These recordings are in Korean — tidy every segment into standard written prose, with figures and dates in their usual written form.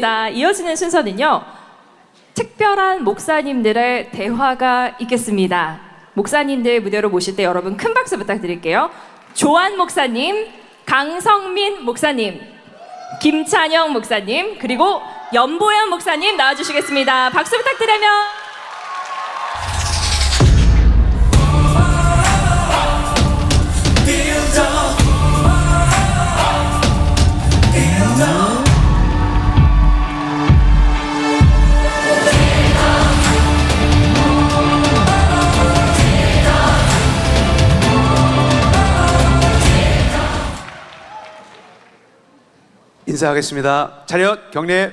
이어지는 순서는요, 특별한 목사님들의 대화가 있겠습니다. 목사님들 무대로 모실 때 여러분 큰 박수 부탁드릴게요. 조한 목사님, 강성민 목사님, 김찬영 목사님, 그리고 연보현 목사님 나와주시겠습니다. 박수 부탁드리며. 인사하겠습니다. 차렷 경례.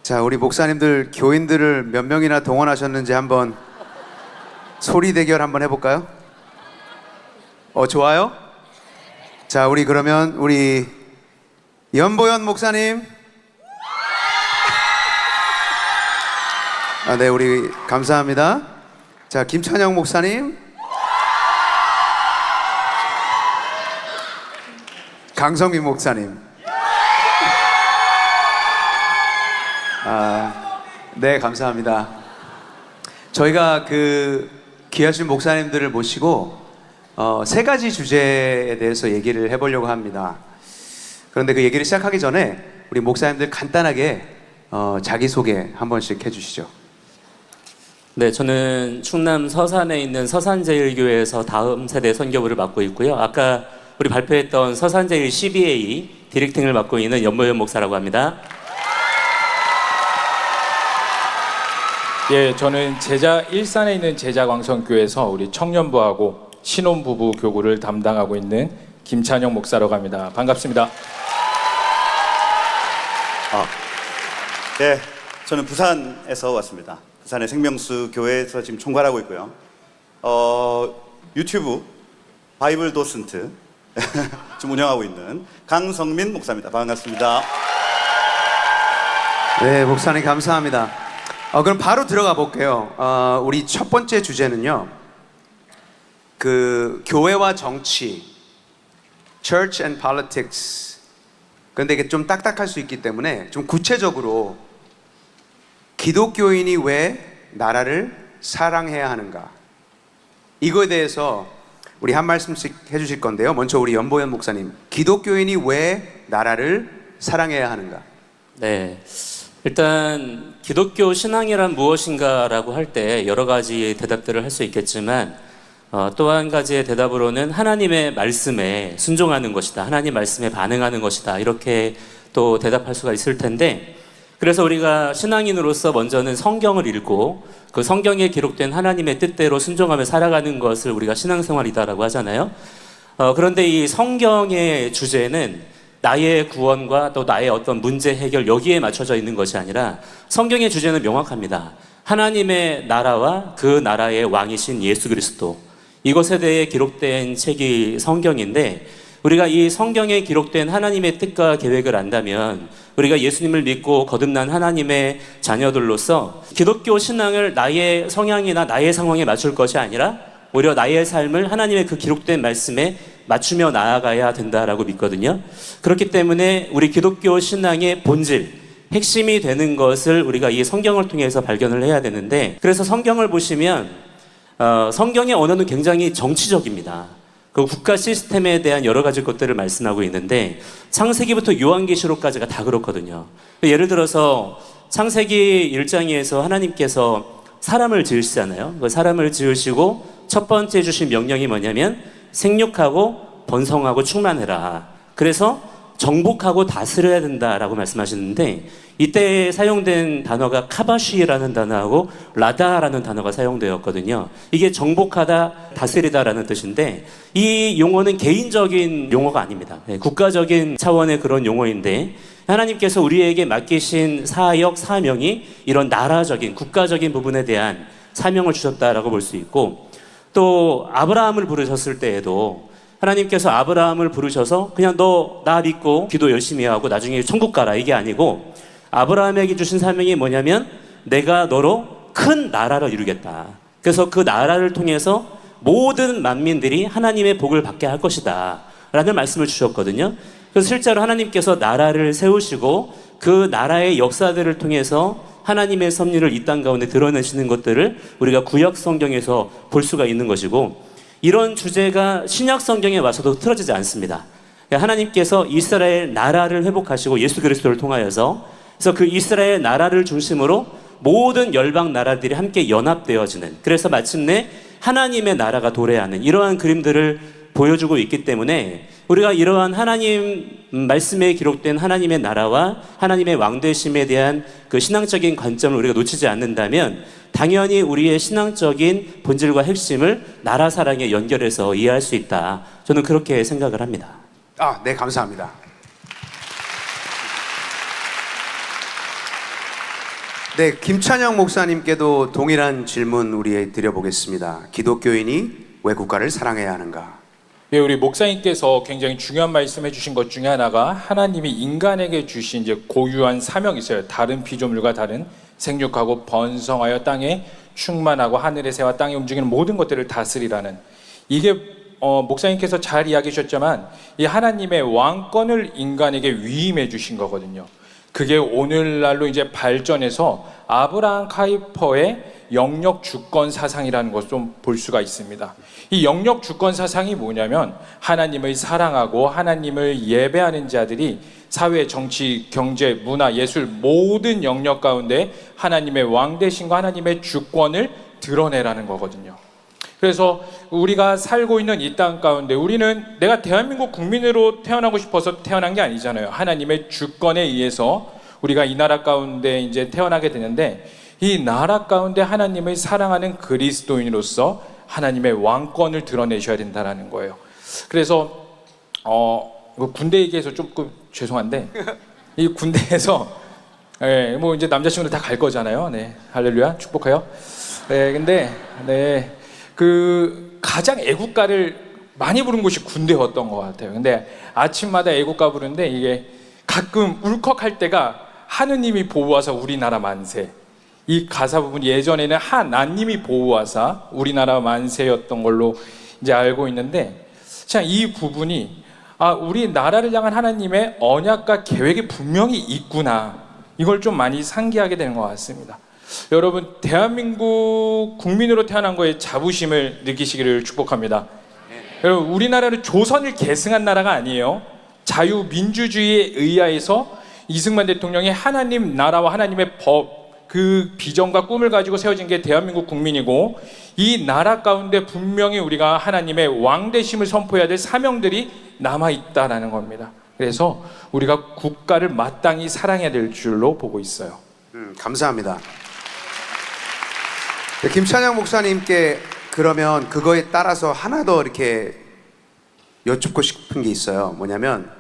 자, 우리 목사님들 교인들을 몇 명이나 동원하셨는지 한번 소리 대결 한번 해볼까요? 좋아요? 자, 우리 그러면 우리 연보현 목사님. 네, 우리 감사합니다. 자, 김찬영 목사님, 강성민 목사님. 네, 감사합니다. 저희가 귀하신 목사님들을 모시고 세 가지 주제에 대해서 얘기를 해보려고 합니다. 그런데 그 얘기를 시작하기 전에 우리 목사님들 간단하게 자기소개 한 번씩 해주시죠. 네, 저는 충남 서산에 있는 서산제일교회에서 다음 세대 선교부를 맡고 있고요. 아까 우리 발표했던 서산제일 CBA 디렉팅을 맡고 있는 연보현 목사라고 합니다. 예, 저는 일산에 있는 제자광성교회에서 우리 청년부하고 신혼부부 교구를 담당하고 있는 김찬영 목사라고 합니다. 반갑습니다. 네, 저는 부산에서 왔습니다. 부산의 생명수 교회에서 지금 총괄하고 있고요. 유튜브 바이블 도슨트 지금 운영하고 있는 강성민 목사입니다. 반갑습니다. 네, 목사님 감사합니다. 그럼 바로 들어가 볼게요. 우리 첫 번째 주제는요, 교회와 정치, Church and Politics. 그런데 이게 좀 딱딱할 수 있기 때문에 좀 구체적으로 기독교인이 왜 나라를 사랑해야 하는가, 이거에 대해서 우리 한 말씀씩 해주실 건데요. 먼저 우리 연보현 목사님, 기독교인이 왜 나라를 사랑해야 하는가? 네, 일단 기독교 신앙이란 무엇인가라고 할 때 여러 가지 대답들을 할 수 있겠지만 또 한 가지의 대답으로는 하나님의 말씀에 순종하는 것이다, 하나님 말씀에 반응하는 것이다, 이렇게 또 대답할 수가 있을 텐데, 그래서 우리가 신앙인으로서 먼저는 성경을 읽고 그 성경에 기록된 하나님의 뜻대로 순종하며 살아가는 것을 우리가 신앙생활이다라고 하잖아요. 그런데 이 성경의 주제는 나의 구원과 또 나의 어떤 문제 해결, 여기에 맞춰져 있는 것이 아니라 성경의 주제는 명확합니다. 하나님의 나라와 그 나라의 왕이신 예수 그리스도, 이것에 대해 기록된 책이 성경인데, 우리가 이 성경에 기록된 하나님의 뜻과 계획을 안다면 우리가 예수님을 믿고 거듭난 하나님의 자녀들로서 기독교 신앙을 나의 성향이나 나의 상황에 맞출 것이 아니라 오히려 나의 삶을 하나님의 그 기록된 말씀에 맞추며 나아가야 된다라고 믿거든요. 그렇기 때문에 우리 기독교 신앙의 본질, 핵심이 되는 것을 우리가 이 성경을 통해서 발견을 해야 되는데, 그래서 성경을 보시면 성경의 언어는 굉장히 정치적입니다. 그 국가 시스템에 대한 여러 가지 것들을 말씀하고 있는데, 창세기부터 요한계시록까지가 다 그렇거든요. 예를 들어서 창세기 1장에서 하나님께서 사람을 지으시잖아요. 그 사람을 지으시고 첫 번째 주신 명령이 뭐냐면 생육하고 번성하고 충만해라. 그래서 정복하고 다스려야 된다라고 말씀하시는데, 이때 사용된 단어가 카바시라는 단어하고 라다라는 단어가 사용되었거든요. 이게 정복하다, 다스리다라는 뜻인데, 이 용어는 개인적인 용어가 아닙니다. 국가적인 차원의 그런 용어인데, 하나님께서 우리에게 맡기신 사역, 사명이 이런 나라적인, 국가적인 부분에 대한 사명을 주셨다라고 볼 수 있고, 또 아브라함을 부르셨을 때에도 하나님께서 아브라함을 부르셔서 그냥 너 나 믿고 기도 열심히 하고 나중에 천국 가라, 이게 아니고 아브라함에게 주신 사명이 뭐냐면 내가 너로 큰 나라를 이루겠다. 그래서 그 나라를 통해서 모든 만민들이 하나님의 복을 받게 할 것이다 라는 말씀을 주셨거든요. 그래서 실제로 하나님께서 나라를 세우시고 그 나라의 역사들을 통해서 하나님의 섭리를 이 땅 가운데 드러내시는 것들을 우리가 구약 성경에서 볼 수가 있는 것이고, 이런 주제가 신약 성경에 와서도 틀어지지 않습니다. 하나님께서 이스라엘 나라를 회복하시고 예수 그리스도를 통하여서, 그래서 그 이스라엘 나라를 중심으로 모든 열방 나라들이 함께 연합되어지는, 그래서 마침내 하나님의 나라가 도래하는 이러한 그림들을 보여주고 있기 때문에 우리가 이러한 하나님 말씀에 기록된 하나님의 나라와 하나님의 왕되심에 대한 그 신앙적인 관점을 우리가 놓치지 않는다면 당연히 우리의 신앙적인 본질과 핵심을 나라 사랑에 연결해서 이해할 수 있다. 저는 그렇게 생각을 합니다. 네, 감사합니다. 네, 김찬영 목사님께도 동일한 질문 우리 드려보겠습니다. 기독교인이 왜 국가를 사랑해야 하는가? 예, 우리 목사님께서 굉장히 중요한 말씀 해주신 것 중에 하나가 하나님이 인간에게 주신 이제 고유한 사명이 있어요. 다른 피조물과 다른 생육하고 번성하여 땅에 충만하고 하늘의 새와 땅에 움직이는 모든 것들을 다스리라는, 이게 목사님께서 잘 이야기하셨지만 이 하나님의 왕권을 인간에게 위임해 주신 거거든요. 그게 오늘날로 이제 발전해서 아브라함 카이퍼의 영역 주권 사상이라는 것을 좀 볼 수가 있습니다. 이 영역 주권 사상이 뭐냐면 하나님을 사랑하고 하나님을 예배하는 자들이 사회, 정치, 경제, 문화, 예술 모든 영역 가운데 하나님의 왕대신과 하나님의 주권을 드러내라는 거거든요. 그래서 우리가 살고 있는 이 땅 가운데 우리는 내가 대한민국 국민으로 태어나고 싶어서 태어난 게 아니잖아요. 하나님의 주권에 의해서 우리가 이 나라 가운데 이제 태어나게 되는데, 이 나라 가운데 하나님을 사랑하는 그리스도인으로서 하나님의 왕권을 드러내셔야 된다는 거예요. 그래서 군대 얘기해서 조금 죄송한데 이 군대에서 뭐 이제 남자친구들 다 갈 거잖아요. 네, 할렐루야, 축복해요. 네, 근데 그 가장 애국가를 많이 부른 곳이 군대였던 것 같아요. 근데 아침마다 애국가 부르는데 이게 가끔 울컥할 때가 하느님이 보호하사 우리나라 만세, 이 가사 부분이 예전에는 하나님이 보호하사 우리나라 만세였던 걸로 이제 알고 있는데, 자, 이 부분이 우리 나라를 향한 하나님의 언약과 계획이 분명히 있구나, 이걸 좀 많이 상기하게 되는 것 같습니다. 여러분, 대한민국 국민으로 태어난 거에 자부심을 느끼시기를 축복합니다. 여러분, 우리나라는 조선을 계승한 나라가 아니에요. 자유민주주의에 의하여서 이승만 대통령이 하나님 나라와 하나님의 법, 그 비전과 꿈을 가지고 세워진 게 대한민국 국민이고, 이 나라 가운데 분명히 우리가 하나님의 왕대심을 선포해야 될 사명들이 남아있다라는 겁니다. 그래서 우리가 국가를 마땅히 사랑해야 될 줄로 보고 있어요. 감사합니다. 네, 김찬영 목사님께 그러면 그거에 따라서 하나 더 이렇게 여쭙고 싶은 게 있어요. 뭐냐면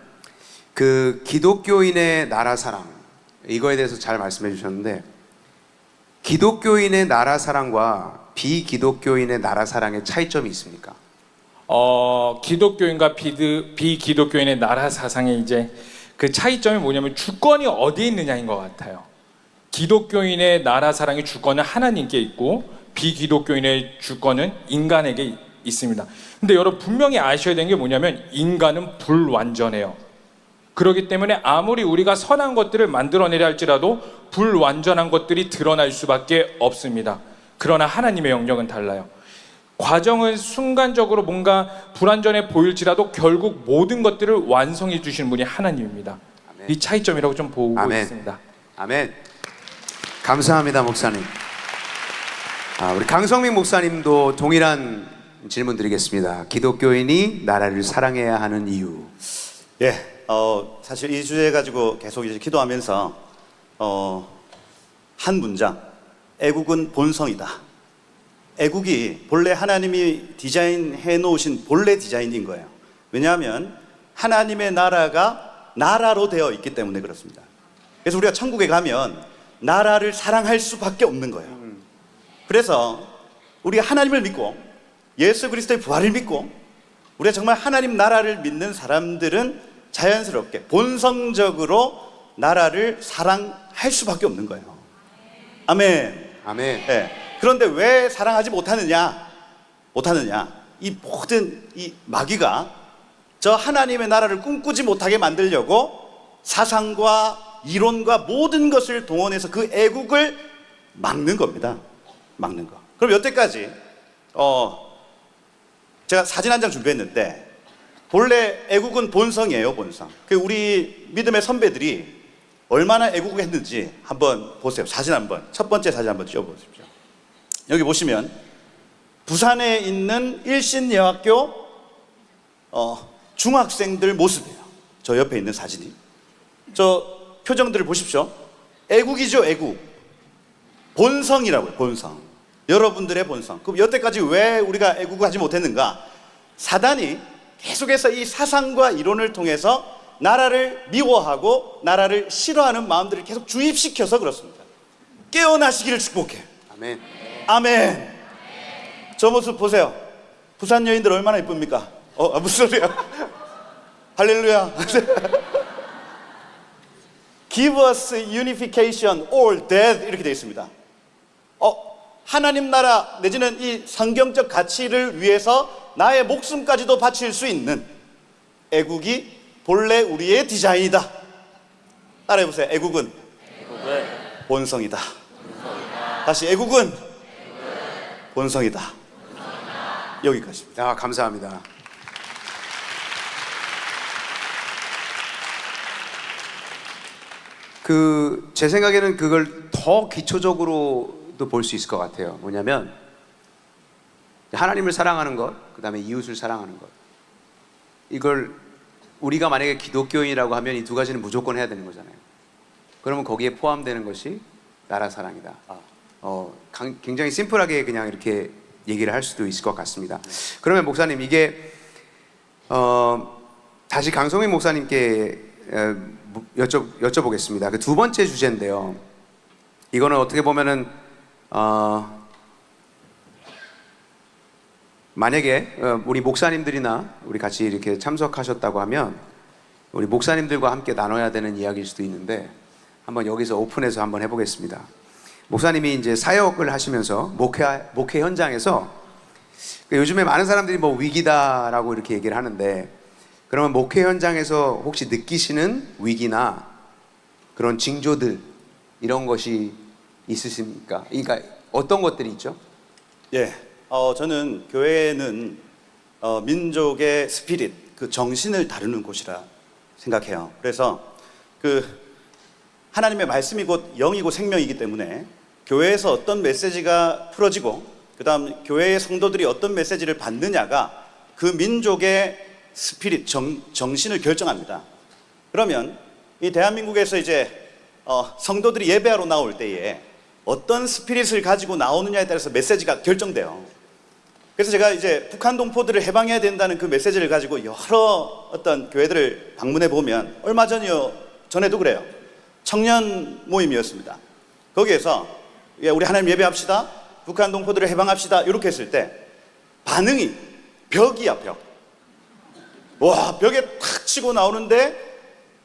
그 기독교인의 나라 사랑, 이거에 대해서 잘 말씀해 주셨는데, 기독교인의 나라 사랑과 비기독교인의 나라 사랑의 차이점이 있습니까? 기독교인과 비기독교인의 나라 사상의 이제 그 차이점이 뭐냐면 주권이 어디에 있느냐인 것 같아요. 기독교인의 나라 사랑의 주권은 하나님께 있고 비기독교인의 주권은 인간에게 있습니다. 근데 여러분 분명히 아셔야 되는 게 뭐냐면 인간은 불완전해요. 그렇기 때문에 아무리 우리가 선한 것들을 만들어내려 할지라도 불완전한 것들이 드러날 수밖에 없습니다. 그러나 하나님의 영역은 달라요. 과정은 순간적으로 뭔가 불완전해 보일지라도 결국 모든 것들을 완성해 주시는 분이 하나님입니다. 아멘. 이 차이점이라고 좀 보고 아멘. 있습니다. 아멘. 감사합니다, 목사님. 우리 강성민 목사님도 동일한 질문 드리겠습니다. 기독교인이 나라를 사랑해야 하는 이유. 예, 사실 이 주제 가지고 계속 이제 기도하면서 한 문장, 애국은 본성이다. 애국이 본래 하나님이 디자인해 놓으신 본래 디자인인 거예요. 왜냐하면 하나님의 나라가 나라로 되어 있기 때문에 그렇습니다. 그래서 우리가 천국에 가면 나라를 사랑할 수밖에 없는 거예요. 그래서 우리가 하나님을 믿고 예수 그리스도의 부활을 믿고 우리가 정말 하나님 나라를 믿는 사람들은 자연스럽게 본성적으로 나라를 사랑할 수밖에 없는 거예요. 아멘. 아멘. 네. 그런데 왜 사랑하지 못하느냐? 못하느냐? 이 모든 이 마귀가 저 하나님의 나라를 꿈꾸지 못하게 만들려고 사상과 이론과 모든 것을 동원해서 그 애국을 막는 겁니다. 막는 거. 그럼 여태까지 제가 사진 한 장 준비했는데 본래 애국은 본성이에요, 본성. 그 우리 믿음의 선배들이 얼마나 애국을 했는지 한번 보세요. 사진 한번. 첫 번째 사진 한번 찍어보십시오. 여기 보시면 부산에 있는 일신여학교 중학생들 모습이에요. 저 옆에 있는 사진이. 저 표정들을 보십시오. 애국이죠, 애국. 본성이라고요, 본성. 여러분들의 본성. 그럼 여태까지 왜 우리가 애국을 하지 못했는가? 사단이 계속해서 이 사상과 이론을 통해서 나라를 미워하고 나라를 싫어하는 마음들을 계속 주입시켜서 그렇습니다. 깨어나시기를 축복해. 아멘. 아멘. 저 모습 보세요. 부산 여인들 얼마나 이쁩니까? 무슨 소리야? 할렐루야. Give us unification or death 이렇게 되어 있습니다. 하나님 나라 내지는 이 성경적 가치를 위해서 나의 목숨까지도 바칠 수 있는 애국이 본래 우리의 디자인이다. 따라해보세요. 애국은 본성이다. 다시 애국은 본성이다. 여기까지입니다. 감사합니다. 제 생각에는 그걸 더 기초적으로도 볼 수 있을 것 같아요. 뭐냐면 하나님을 사랑하는 것, 그 다음에 이웃을 사랑하는 것. 이걸 우리가 만약에 기독교인이라고 하면 이 두 가지는 무조건 해야 되는 거잖아요. 그러면 거기에 포함되는 것이 나라 사랑이다. 굉장히 심플하게 그냥 이렇게 얘기를 할 수도 있을 것 같습니다. 그러면 목사님, 이게 다시 강성민 목사님께 여쭤보겠습니다. 그 두 번째 주제인데요. 이거는 어떻게 보면은 만약에 우리 목사님들이나 우리 같이 이렇게 참석하셨다고 하면 우리 목사님들과 함께 나눠야 되는 이야기일 수도 있는데 한번 여기서 오픈해서 한번 해보겠습니다. 목사님이 이제 사역을 하시면서 목회 현장에서 요즘에 많은 사람들이 뭐 위기다라고 이렇게 얘기를 하는데, 그러면 목회 현장에서 혹시 느끼시는 위기나 그런 징조들 이런 것이 있으십니까? 그러니까 어떤 것들이 있죠? 예, 저는 교회는 민족의 스피릿, 그 정신을 다루는 곳이라 생각해요. 그래서 하나님의 말씀이 곧 영이고 생명이기 때문에 교회에서 어떤 메시지가 풀어지고 그다음 교회의 성도들이 어떤 메시지를 받느냐가 그 민족의 스피릿, 정신을 결정합니다. 그러면 이 대한민국에서 이제 성도들이 예배하러 나올 때에 어떤 스피릿을 가지고 나오느냐에 따라서 메시지가 결정돼요. 그래서 제가 이제 북한 동포들을 해방해야 된다는 그 메시지를 가지고 여러 어떤 교회들을 방문해 보면, 얼마 전에도 그래요. 청년 모임이었습니다. 거기에서 우리 하나님 예배합시다, 북한 동포들을 해방합시다 이렇게 했을 때 반응이 벽이야, 벽. 와, 벽에 탁 치고 나오는데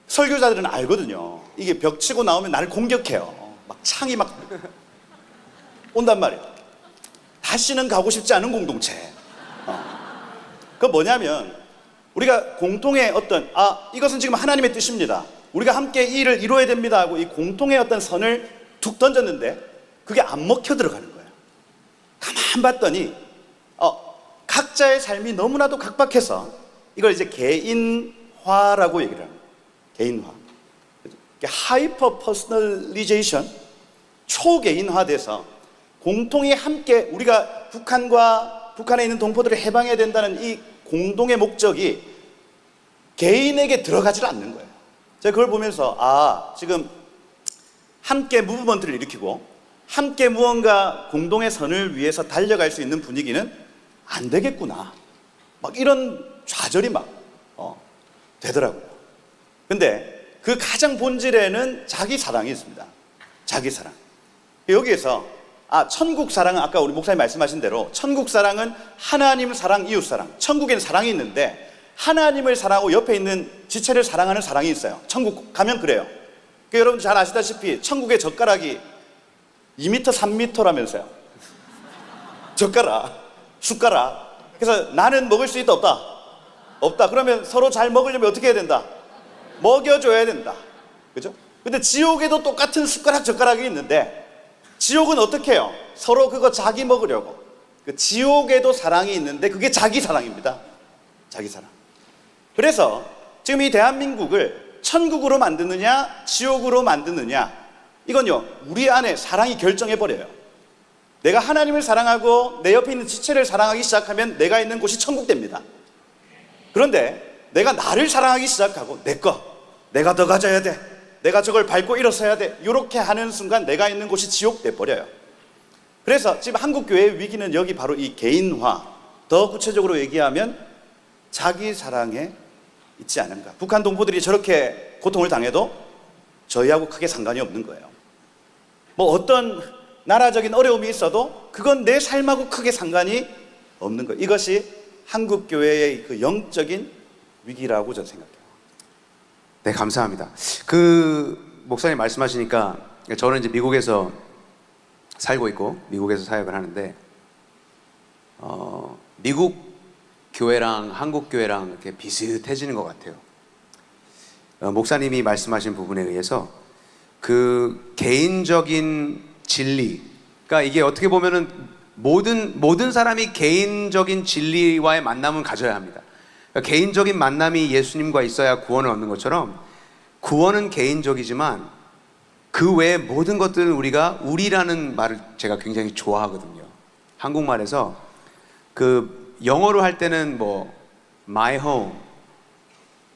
설교자들은 알거든요. 이게 벽 치고 나오면 나를 공격해요. 막 창이 막 온단 말이에요. 다시는 가고 싶지 않은 공동체. 그 뭐냐면 우리가 공통의 어떤 이것은 지금 하나님의 뜻입니다, 우리가 함께 이 일을 이루어야 됩니다 하고 이 공통의 어떤 선을 툭 던졌는데 그게 안 먹혀 들어가는 거예요. 가만 봤더니 각자의 삶이 너무나도 각박해서 이걸 이제 개인화라고 얘기를 합니다. 개인화. 하이퍼 퍼스널리제이션, 초개인화돼서 공통이 함께 우리가 북한에 있는 동포들을 해방해야 된다는 이 공동의 목적이 개인에게 들어가질 않는 거예요. 제가 그걸 보면서 지금 함께 무브먼트를 일으키고 함께 무언가 공동의 선을 위해서 달려갈 수 있는 분위기는 안 되겠구나, 막 이런 좌절이 막 되더라고요. 근데 그 가장 본질에는 자기 사랑이 있습니다. 자기 사랑. 여기에서 천국 사랑은 아까 우리 목사님 말씀하신 대로 천국 사랑은 하나님 사랑, 이웃 사랑. 천국에는 사랑이 있는데 하나님을 사랑하고 옆에 있는 지체를 사랑하는 사랑이 있어요. 천국 가면 그래요. 여러분 잘 아시다시피 천국의 젓가락이 2m, 3m라면서요. 젓가락. 숟가락. 그래서 나는 먹을 수 있다, 없다? 없다. 그러면 서로 잘 먹으려면 어떻게 해야 된다? 먹여줘야 된다. 그죠? 근데 지옥에도 똑같은 숟가락, 젓가락이 있는데 지옥은 어떻게 해요? 서로 그거 자기 먹으려고. 그 지옥에도 사랑이 있는데 그게 자기 사랑입니다. 자기 사랑. 그래서 지금 이 대한민국을 천국으로 만드느냐 지옥으로 만드느냐, 이건요 우리 안에 사랑이 결정해버려요. 내가 하나님을 사랑하고 내 옆에 있는 지체를 사랑하기 시작하면 내가 있는 곳이 천국 됩니다. 그런데 내가 나를 사랑하기 시작하고 내가 더 가져야 돼, 내가 저걸 밟고 일어서야 돼, 이렇게 하는 순간 내가 있는 곳이 지옥 돼버려요. 그래서 지금 한국교회의 위기는 여기 바로 이 개인화, 더 구체적으로 얘기하면 자기 사랑에 있지 않은가. 북한 동포들이 저렇게 고통을 당해도 저희하고 크게 상관이 없는 거예요. 뭐 어떤 나라적인 어려움이 있어도 그건 내 삶하고 크게 상관이 없는 거예요. 이것이 한국교회의 그 영적인 위기라고 저는 생각해요. 네, 감사합니다. 그 목사님 말씀하시니까 저는 이제 미국에서 살고 있고 미국에서 사역을 하는데 미국 교회랑 한국 교회랑 이렇게 비슷해지는 것 같아요. 목사님이 말씀하신 부분에 의해서 그 개인적인 진리, 그러니까 이게 어떻게 보면은 모든 사람이 개인적인 진리와의 만남을 가져야 합니다. 그러니까 개인적인 만남이 예수님과 있어야 구원을 얻는 것처럼 구원은 개인적이지만 그 외의 모든 것들은 우리가 우리라는 말을 제가 굉장히 좋아하거든요. 한국말에서 그 영어로 할 때는 뭐 my home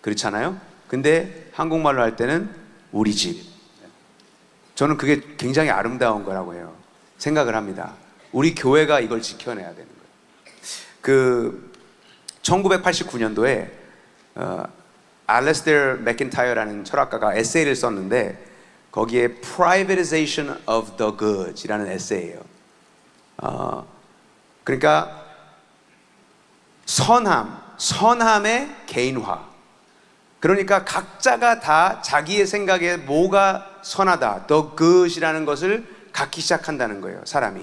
그렇잖아요. 근데 한국말로 할 때는 우리 집. 저는 그게 굉장히 아름다운 거라고 해요. 생각을 합니다. 우리 교회가 이걸 지켜내야 되는 거예요. 그 1989년도에 알레스테어 맥킨타이어라는 철학가가 에세이를 썼는데 거기에 Privatization of the Goods이라는 에세이예요. 그러니까 선함의 개인화. 그러니까 각자가 다 자기의 생각에 뭐가 선하다, the good이라는 것을 갖기 시작한다는 거예요, 사람이.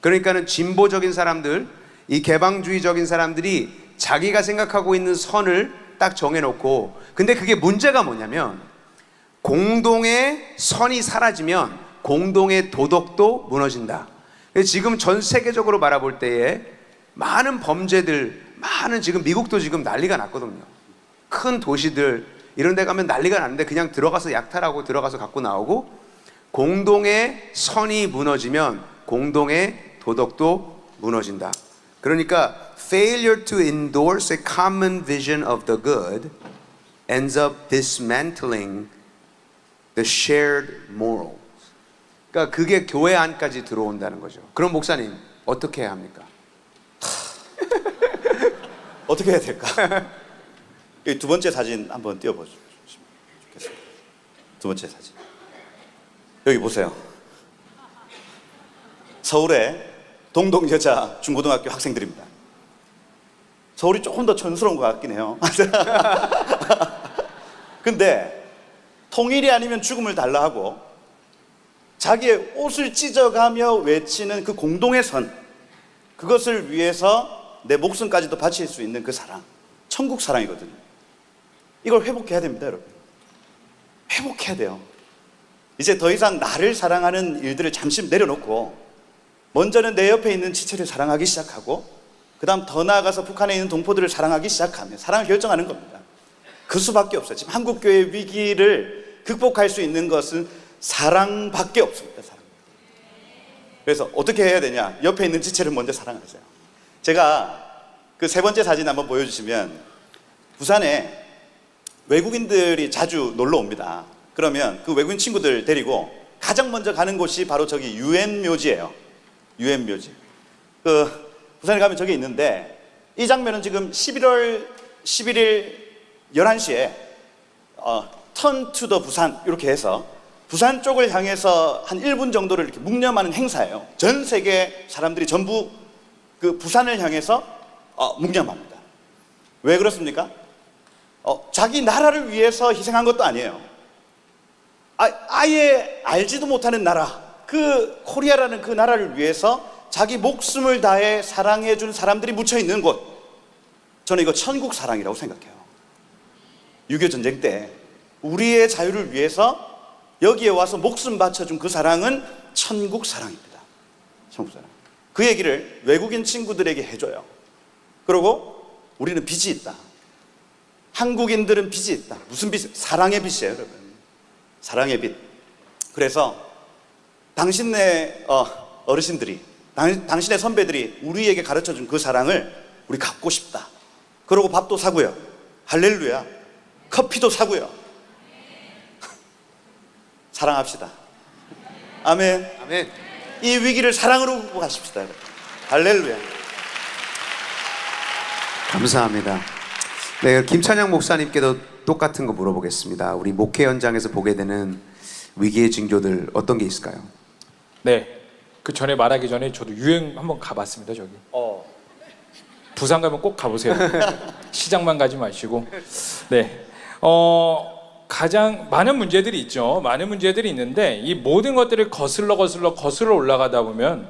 그러니까는 진보적인 사람들, 이 개방주의적인 사람들이 자기가 생각하고 있는 선을 딱 정해놓고, 근데 그게 문제가 뭐냐면 공동의 선이 사라지면 공동의 도덕도 무너진다. 지금 전 세계적으로 바라볼 때에 많은 범죄들, 지금 미국도 지금 난리가 났거든요. 큰 도시들 이런 데 가면 난리가 났는데 그냥 들어가서 약탈하고 들어가서 갖고 나오고, 공동의 선이 무너지면 공동의 도덕도 무너진다. 그러니까 failure to endorse a common vision of the good ends up dismantling the shared morals. 그러니까 그게 교회 안까지 들어온다는 거죠. 그럼 목사님 어떻게 해야 합니까? 어떻게 해야 될까? 이 두 번째 사진 한번 띄워보시면 좋겠습니다. 두 번째 사진. 여기 보세요. 서울의 동동 여자 중고등학교 학생들입니다. 서울이 조금 더 촌스러운 것 같긴 해요. 근데 통일이 아니면 죽음을 달라 하고 자기의 옷을 찢어가며 외치는 그 공동의 선, 그것을 위해서 내 목숨까지도 바칠 수 있는 그 사랑, 천국 사랑이거든요. 이걸 회복해야 됩니다, 여러분. 회복해야 돼요. 이제 더 이상 나를 사랑하는 일들을 잠시 내려놓고 먼저는 내 옆에 있는 지체를 사랑하기 시작하고, 그 다음 더 나아가서 북한에 있는 동포들을 사랑하기 시작하면 사랑을 결정하는 겁니다. 그 수밖에 없어요. 지금 한국교회의 위기를 극복할 수 있는 것은 사랑밖에 없습니다. 사랑. 그래서 어떻게 해야 되냐? 옆에 있는 지체를 먼저 사랑하세요. 제가 그 세 번째 사진 한번 보여주시면, 부산에 외국인들이 자주 놀러 옵니다. 그러면 그 외국인 친구들 데리고 가장 먼저 가는 곳이 바로 저기 유엔 묘지예요. 유엔 묘지. 그 부산에 가면 저기 있는데, 이 장면은 지금 11월 11일 11시에 Turn to the 부산 이렇게 해서 부산 쪽을 향해서 한 1분 정도를 이렇게 묵념하는 행사예요. 전 세계 사람들이 전부 그 부산을 향해서 묵념합니다. 왜 그렇습니까? 자기 나라를 위해서 희생한 것도 아니에요. 아예 알지도 못하는 나라, 그 코리아라는 그 나라를 위해서 자기 목숨을 다해 사랑해 준 사람들이 묻혀 있는 곳, 저는 이거 천국 사랑이라고 생각해요. 6.25 전쟁 때 우리의 자유를 위해서 여기에 와서 목숨 바쳐준 그 사랑은 천국 사랑입니다. 천국 사랑. 그 얘기를 외국인 친구들에게 해줘요. 그리고 우리는 빚이 있다. 한국인들은 빚이 있다. 무슨 빚? 사랑의 빚이에요, 여러분. 사랑의 빚. 그래서 당신네 어르신들이, 당신의 선배들이 우리에게 가르쳐준 그 사랑을 우리 갖고 싶다. 그러고 밥도 사고요. 할렐루야. 커피도 사고요. 사랑합시다. 아멘. 아멘. 이 위기를 사랑으로 극복하십시다 여러분. 할렐루야. 감사합니다. 네, 김찬영 목사님께도 똑같은 거 물어보겠습니다. 우리 목회 현장에서 보게 되는 위기의 징조들 어떤 게 있을까요? 네, 그 전에 말하기 전에 저도 유행 한번 가봤습니다. 저기 부산 가면 꼭 가보세요. 시장만 가지 마시고. 네, 가장 많은 문제들이 있죠. 많은 문제들이 있는데 이 모든 것들을 거슬러 올라가다 보면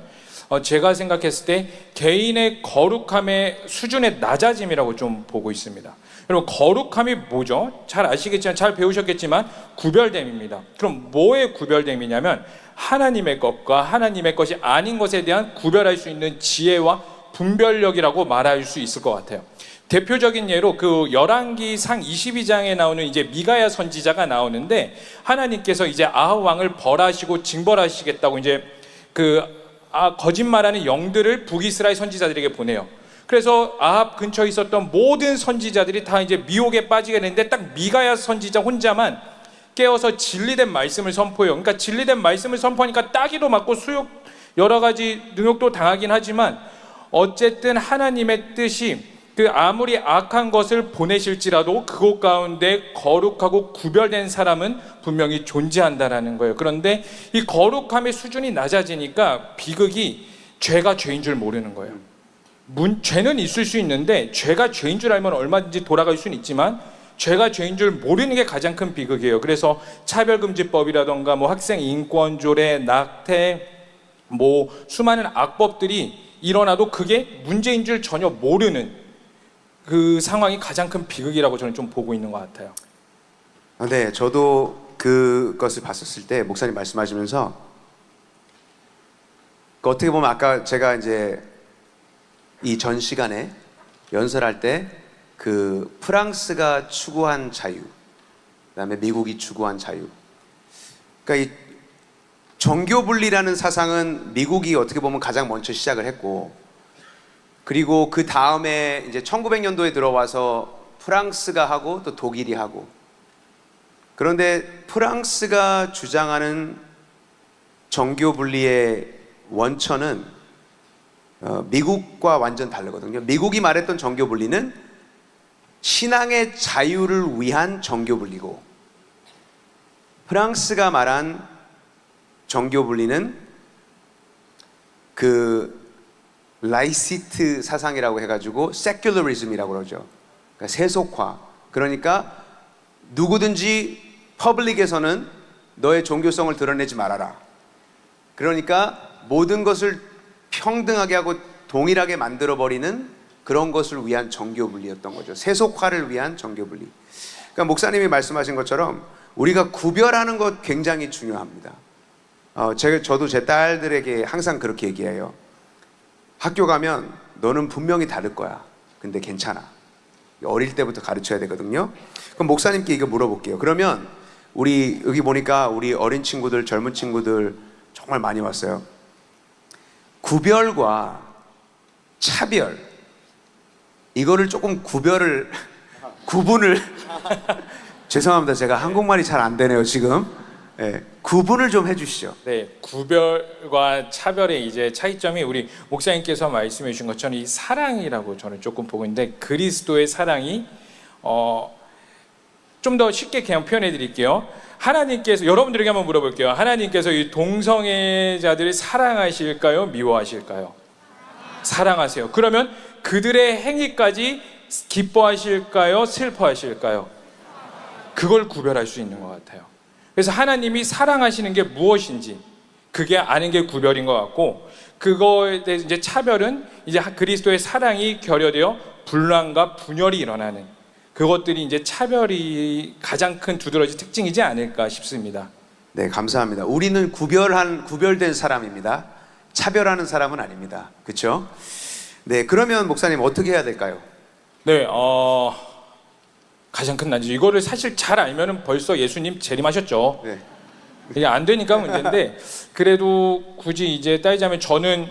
제가 생각했을 때 개인의 거룩함의 수준의 낮아짐이라고 좀 보고 있습니다. 여러분, 거룩함이 뭐죠? 잘 아시겠지만, 잘 배우셨겠지만 구별됨입니다. 그럼 뭐의 구별됨이냐면 하나님의 것과 하나님의 것이 아닌 것에 대한 구별할 수 있는 지혜와 분별력이라고 말할 수 있을 것 같아요. 대표적인 예로 그 열왕기상 22장에 나오는 이제 미가야 선지자가 나오는데, 하나님께서 이제 아합 왕을 벌하시고 징벌하시겠다고 이제 거짓말하는 영들을 북이스라엘 선지자들에게 보내요. 그래서 아합 근처에 있었던 모든 선지자들이 다 이제 미혹에 빠지게 되는데 딱 미가야 선지자 혼자만 깨어서 진리된 말씀을 선포해요. 그러니까 진리된 말씀을 선포하니까 따기도 맞고 수욕 여러 가지 능욕도 당하긴 하지만 어쨌든 하나님의 뜻이 그 아무리 악한 것을 보내실지라도 그곳 가운데 거룩하고 구별된 사람은 분명히 존재한다라는 거예요. 그런데 이 거룩함의 수준이 낮아지니까 비극이 죄가 죄인 줄 모르는 거예요. 죄는 있을 수 있는데 죄가 죄인 줄 알면 얼마든지 돌아갈 수는 있지만 죄가 죄인 줄 모르는 게 가장 큰 비극이에요. 그래서 차별금지법이라던가 뭐 학생 인권조례, 낙태, 뭐 수많은 악법들이 일어나도 그게 문제인 줄 전혀 모르는 그 상황이 가장 큰 비극이라고 저는 좀 보고 있는 것 같아요. 네, 저도 그것을 봤었을 때 목사님 말씀하시면서 어떻게 보면 아까 제가 이제 이 전 시간에 연설할 때 그 프랑스가 추구한 자유, 그다음에 미국이 추구한 자유. 그러니까 이 정교 분리라는 사상은 미국이 어떻게 보면 가장 먼저 시작을 했고, 그리고 그 다음에 이제 1900년도에 들어와서 프랑스가 하고 또 독일이 하고. 그런데 프랑스가 주장하는 정교 분리의 원천은 미국과 완전 다르거든요. 미국이 말했던 정교 분리는 신앙의 자유를 위한 정교 분리고, 프랑스가 말한 정교 분리는 그 라이시트 사상이라고 해가지고 세큘러리즘이라고 그러죠. 그러니까 세속화. 그러니까 누구든지 퍼블릭에서는 너의 종교성을 드러내지 말아라. 그러니까 모든 것을 평등하게 하고 동일하게 만들어버리는 그런 것을 위한 정교분리였던 거죠. 세속화를 위한 정교분리. 그러니까 목사님이 말씀하신 것처럼 우리가 구별하는 것 굉장히 중요합니다. 저도 제 딸들에게 항상 그렇게 얘기해요. 학교 가면 너는 분명히 다를 거야. 근데 괜찮아. 어릴 때부터 가르쳐야 되거든요. 그럼 목사님께 이거 물어볼게요. 그러면 우리 여기 보니까 우리 어린 친구들, 젊은 친구들 정말 많이 왔어요. 구별과 차별, 이거를 조금 구분을 죄송합니다. 제가 한국말이 잘 안 되네요 지금. 네, 구분을 좀 해주시죠. 네, 구별과 차별의 이제 차이점이 우리 목사님께서 말씀해 주신 것처럼 이 사랑이라고 저는 조금 보고 있는데, 그리스도의 사랑이 좀 더 쉽게 그냥 표현해 드릴게요. 하나님께서, 여러분들에게 한번 물어볼게요. 하나님께서 이 동성애자들을 사랑하실까요? 미워하실까요? 사랑하세요. 그러면 그들의 행위까지 기뻐하실까요? 슬퍼하실까요? 그걸 구별할 수 있는 것 같아요. 그래서 하나님이 사랑하시는 게 무엇인지, 그게 아는 게 구별인 것 같고, 그거에 대해 이제 차별은 이제 그리스도의 사랑이 결여되어 분란과 분열이 일어나는 그것들이 이제 차별이 가장 큰 두드러진 특징이지 않을까 싶습니다. 네, 감사합니다. 우리는 구별된 사람입니다. 차별하는 사람은 아닙니다. 그렇죠? 네, 그러면 목사님 어떻게 해야 될까요? 네, 가장 큰 난지 이거를 사실 잘 알면은 벌써 예수님 재림하셨죠. 네. 이게 안 되니까 문제인데, 그래도 굳이 이제 따지자면 저는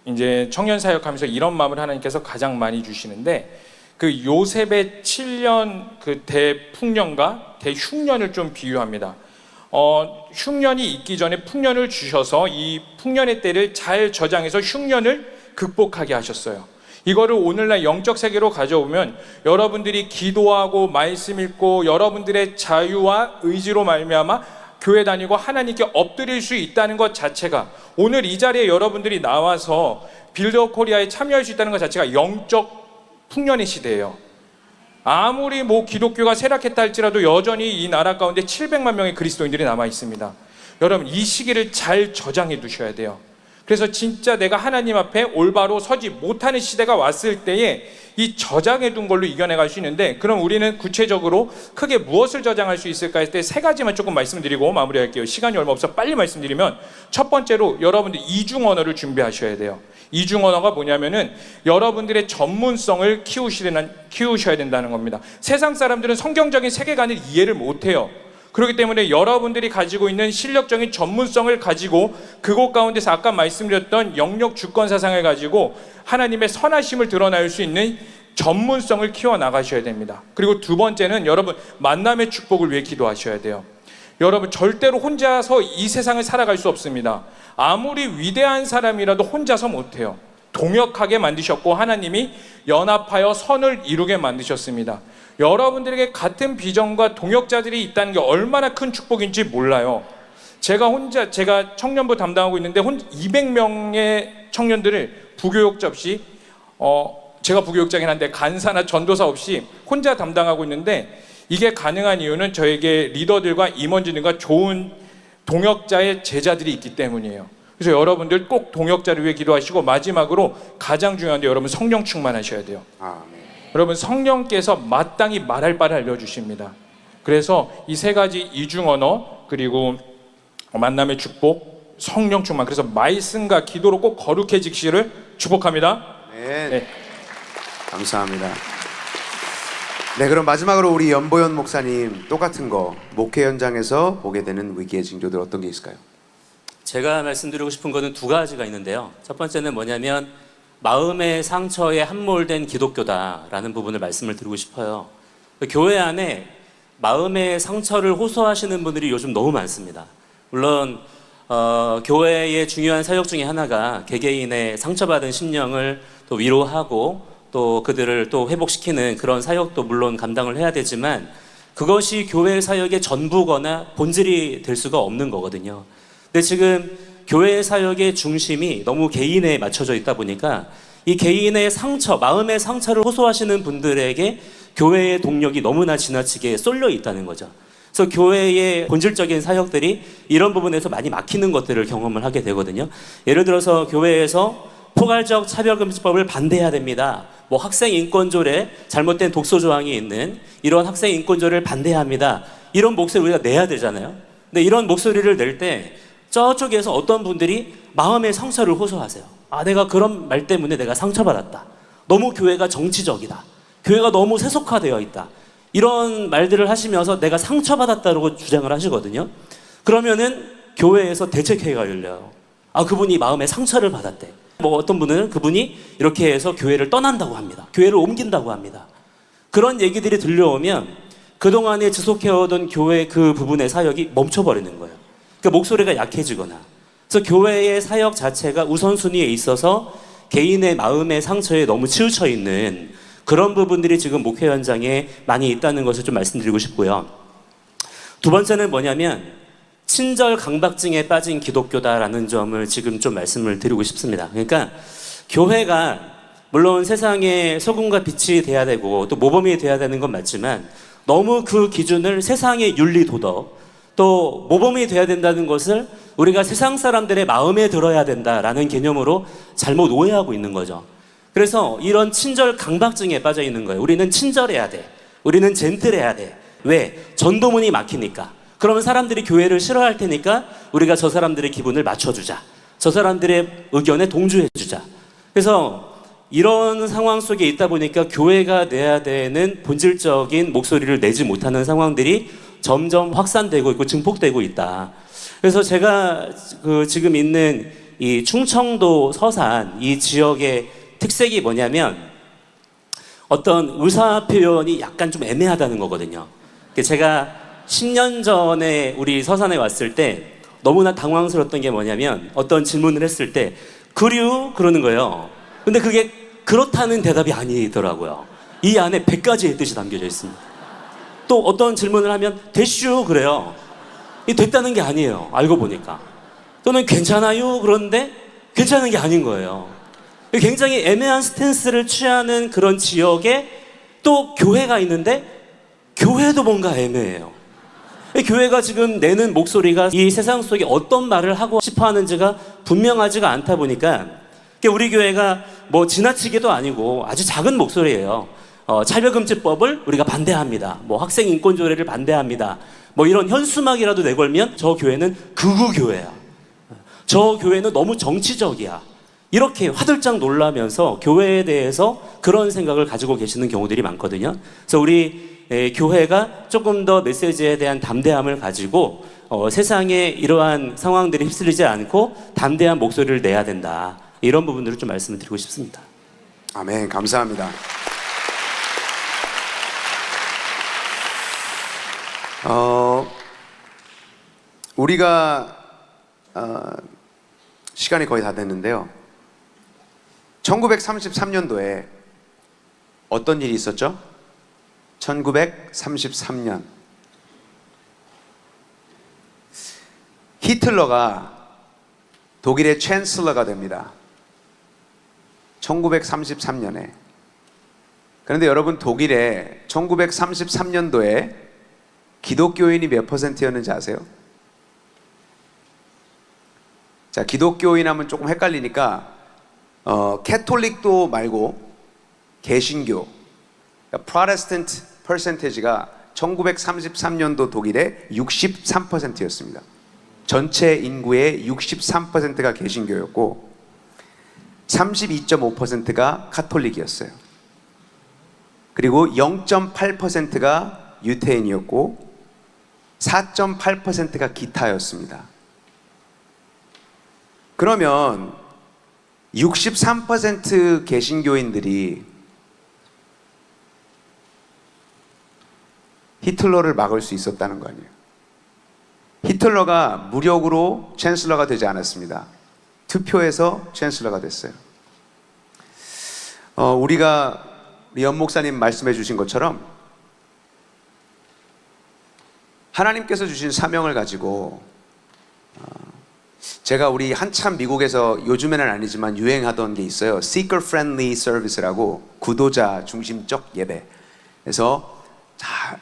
이제 청년 사역하면서 이런 마음을 하나님께서 가장 많이 주시는데, 그 요셉의 7년 그 대풍년과 대흉년을 좀 비유합니다. 흉년이 있기 전에 풍년을 주셔서 이 풍년의 때를 잘 저장해서 흉년을 극복하게 하셨어요. 이거를 오늘날 영적 세계로 가져오면 여러분들이 기도하고 말씀 읽고 여러분들의 자유와 의지로 말미암아 교회 다니고 하나님께 엎드릴 수 있다는 것 자체가, 오늘 이 자리에 여러분들이 나와서 빌더 코리아에 참여할 수 있다는 것 자체가 영적 풍년의 시대예요. 아무리 뭐 기독교가 쇠락했다 할지라도 여전히 이 나라 가운데 700만 명의 그리스도인들이 남아 있습니다. 여러분, 이 시기를 잘 저장해 두셔야 돼요. 그래서 진짜 내가 하나님 앞에 올바로 서지 못하는 시대가 왔을 때에 이 저장해 둔 걸로 이겨내갈 수 있는데, 그럼 우리는 구체적으로 크게 무엇을 저장할 수 있을까 할 때 세 가지만 조금 말씀드리고 마무리할게요. 시간이 얼마 없어 빨리 말씀드리면, 첫 번째로 여러분들 이중 언어를 준비하셔야 돼요. 이중 언어가 뭐냐면은 여러분들의 전문성을 키우셔야 된다는 겁니다. 세상 사람들은 성경적인 세계관을 이해를 못해요. 그렇기 때문에 여러분들이 가지고 있는 실력적인 전문성을 가지고 그곳 가운데서 아까 말씀드렸던 영역 주권 사상을 가지고 하나님의 선하심을 드러낼 수 있는 전문성을 키워나가셔야 됩니다. 그리고 두 번째는 여러분, 만남의 축복을 위해 기도하셔야 돼요. 여러분, 절대로 혼자서 이 세상을 살아갈 수 없습니다. 아무리 위대한 사람이라도 혼자서 못해요. 동역하게 만드셨고 하나님이 연합하여 선을 이루게 만드셨습니다. 여러분들에게 같은 비전과 동역자들이 있다는 게 얼마나 큰 축복인지 몰라요. 제가 청년부 담당하고 있는데 200명의 청년들을 부교육자 없이, 제가 부교육자긴 한데 간사나 전도사 없이 혼자 담당하고 있는데, 이게 가능한 이유는 저에게 리더들과 임원진들과 좋은 동역자의 제자들이 있기 때문이에요. 그래서 여러분들 꼭 동역자를 위해 기도하시고, 마지막으로 가장 중요한데 여러분, 성령 충만하셔야 돼요. 아멘. 여러분, 성령께서 마땅히 말할 바를 알려주십니다. 그래서 이 세 가지 이중 언어, 그리고 만남의 축복, 성령 충만, 그래서 말씀과 기도로 꼭 거룩해지시기를 축복합니다. 네. 감사합니다. 네, 그럼 마지막으로 우리 연보현 목사님, 똑같은 거 목회 현장에서 보게 되는 위기의 징조들 어떤 게 있을까요? 제가 말씀드리고 싶은 거는 두 가지가 있는데요. 첫 번째는 뭐냐면 마음의 상처에 함몰된 기독교다라는 부분을 말씀을 드리고 싶어요. 교회 안에 마음의 상처를 호소하시는 분들이 요즘 너무 많습니다. 물론 교회의 중요한 사역 중에 하나가 개개인의 상처받은 심령을 또 위로하고 또 그들을 또 회복시키는 그런 사역도 물론 감당을 해야 되지만, 그것이 교회 사역의 전부거나 본질이 될 수가 없는 거거든요. 근데 지금 교회 사역의 중심이 너무 개인에 맞춰져 있다 보니까 이 개인의 상처, 마음의 상처를 호소하시는 분들에게 교회의 동력이 너무나 지나치게 쏠려 있다는 거죠. 그래서 교회의 본질적인 사역들이 이런 부분에서 많이 막히는 것들을 경험을 하게 되거든요. 예를 들어서 교회에서 포괄적 차별금지법을 반대해야 됩니다. 뭐 학생인권조례 잘못된 독소 조항이 있는 이런 학생인권조례를 반대해야 합니다. 이런 목소리를 우리가 내야 되잖아요. 근데 이런 목소리를 낼 때 저쪽에서 어떤 분들이 마음의 상처를 호소하세요. 내가 그런 말 때문에 내가 상처받았다. 너무 교회가 정치적이다. 교회가 너무 세속화되어 있다. 이런 말들을 하시면서 내가 상처받았다고 주장을 하시거든요. 그러면은 교회에서 대책회의가 열려요. 그분이 마음의 상처를 받았대. 뭐 어떤 분은 그분이 이렇게 해서 교회를 떠난다고 합니다. 교회를 옮긴다고 합니다. 그런 얘기들이 들려오면 그동안에 지속해오던 교회 그 부분의 사역이 멈춰버리는 거예요. 그러니까 목소리가 약해지거나. 그래서 교회의 사역 자체가 우선순위에 있어서 개인의 마음의 상처에 너무 치우쳐 있는 그런 부분들이 지금 목회 현장에 많이 있다는 것을 좀 말씀드리고 싶고요. 두 번째는 뭐냐면 친절 강박증에 빠진 기독교다라는 점을 지금 좀 말씀을 드리고 싶습니다. 그러니까 교회가 물론 세상의 소금과 빛이 돼야 되고 또 모범이 돼야 되는 건 맞지만, 너무 그 기준을 세상의 윤리 도덕, 또 모범이 돼야 된다는 것을 우리가 세상 사람들의 마음에 들어야 된다라는 개념으로 잘못 오해하고 있는 거죠. 그래서 이런 친절 강박증에 빠져 있는 거예요. 우리는 친절해야 돼. 우리는 젠틀해야 돼. 왜? 전도문이 막히니까. 그러면 사람들이 교회를 싫어할 테니까 우리가 저 사람들의 기분을 맞춰주자. 저 사람들의 의견에 동조해주자. 그래서 이런 상황 속에 있다 보니까 교회가 내야 되는 본질적인 목소리를 내지 못하는 상황들이 점점 확산되고 있고 증폭되고 있다. 그래서 제가 지금 있는 이 충청도 서산 이 지역의 특색이 뭐냐면 어떤 의사 표현이 약간 좀 애매하다는 거거든요. 제가 10년 전에 우리 서산에 왔을 때 너무나 당황스러웠던 게 뭐냐면 어떤 질문을 했을 때 그류 그러는 거예요. 근데 그게 그렇다는 대답이 아니더라고요. 이 안에 100가지의 뜻이 담겨져 있습니다. 또 어떤 질문을 하면 됐슈 그래요. 이 됐다는 게 아니에요. 알고 보니까. 또는 괜찮아요 그런데 괜찮은 게 아닌 거예요. 굉장히 애매한 스탠스를 취하는 그런 지역에 또 교회가 있는데 교회도 뭔가 애매해요. 교회가 지금 내는 목소리가 이 세상 속에 어떤 말을 하고 싶어 하는지가 분명하지가 않다 보니까 우리 교회가 뭐 지나치게도 아니고 아주 작은 목소리예요. 차별금지법을 우리가 반대합니다. 뭐 학생 인권 조례를 반대합니다. 뭐 이런 현수막이라도 내걸면 저 교회는 극우 교회야. 저 교회는 너무 정치적이야. 이렇게 화들짝 놀라면서 교회에 대해서 그런 생각을 가지고 계시는 경우들이 많거든요. 그래서 우리 교회가 조금 더 메시지에 대한 담대함을 가지고 세상에 이러한 상황들이 휩쓸리지 않고 담대한 목소리를 내야 된다. 이런 부분들을 좀 말씀을 드리고 싶습니다. 아멘. 감사합니다. 우리가 시간이 거의 다 됐는데요. 1933년도에 어떤 일이 있었죠? 1933년 히틀러가 독일의 챈슬러가 됩니다. 1933년에. 그런데 여러분 독일에 1933년도에 기독교인이 몇 %였는지 아세요? 자, 기독교인 하면 조금 헷갈리니까 캐톨릭도 말고 개신교, 그러니까 프로테스탄트 퍼센테이지가 1933년도 독일의 63%였습니다. 전체 인구의 63%가 개신교였고 32.5%가 카톨릭이었어요. 그리고 0.8%가 유태인이었고 4.8%가 기타였습니다. 그러면 63% 개신교인들이 히틀러를 막을 수 있었다는 거 아니에요. 히틀러가 무력으로 챈슬러가 되지 않았습니다. 투표해서 챈슬러가 됐어요. 우리가 연 목사님 말씀해 주신 것처럼 하나님께서 주신 사명을 가지고 제가 우리 한참 미국에서 요즘에는 아니지만 유행하던 게 있어요. Seeker Friendly Service라고 구도자 중심적 예배. 그래서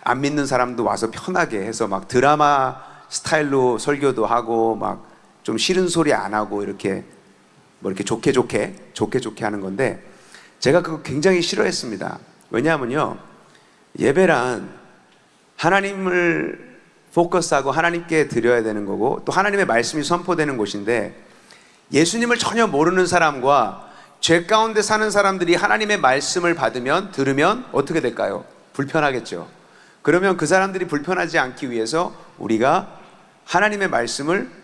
안 믿는 사람도 와서 편하게 해서 막 드라마 스타일로 설교도 하고 막 좀 싫은 소리 안 하고 이렇게 뭐 이렇게 좋게 하는 건데 제가 그거 굉장히 싫어했습니다. 왜냐하면요, 예배란 하나님을 포커스하고 하나님께 드려야 되는 거고 또 하나님의 말씀이 선포되는 곳인데 예수님을 전혀 모르는 사람과 죄 가운데 사는 사람들이 하나님의 말씀을 들으면 어떻게 될까요? 불편하겠죠. 그러면 그 사람들이 불편하지 않기 위해서 우리가 하나님의 말씀을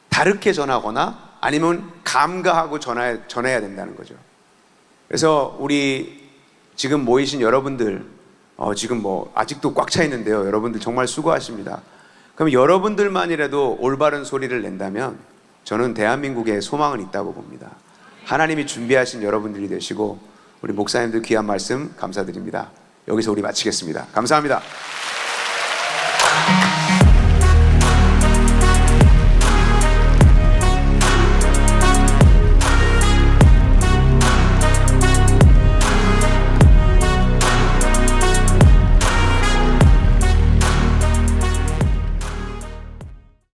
다르게 전하거나 아니면 감가하고 전해야 된다는 거죠. 그래서 우리 지금 모이신 여러분들 지금 뭐 아직도 꽉 차 있는데요. 여러분들 정말 수고하십니다. 그럼 여러분들만이라도 올바른 소리를 낸다면 저는 대한민국에 소망은 있다고 봅니다. 하나님이 준비하신 여러분들이 되시고 우리 목사님들 귀한 말씀 감사드립니다. 여기서 우리 마치겠습니다. 감사합니다.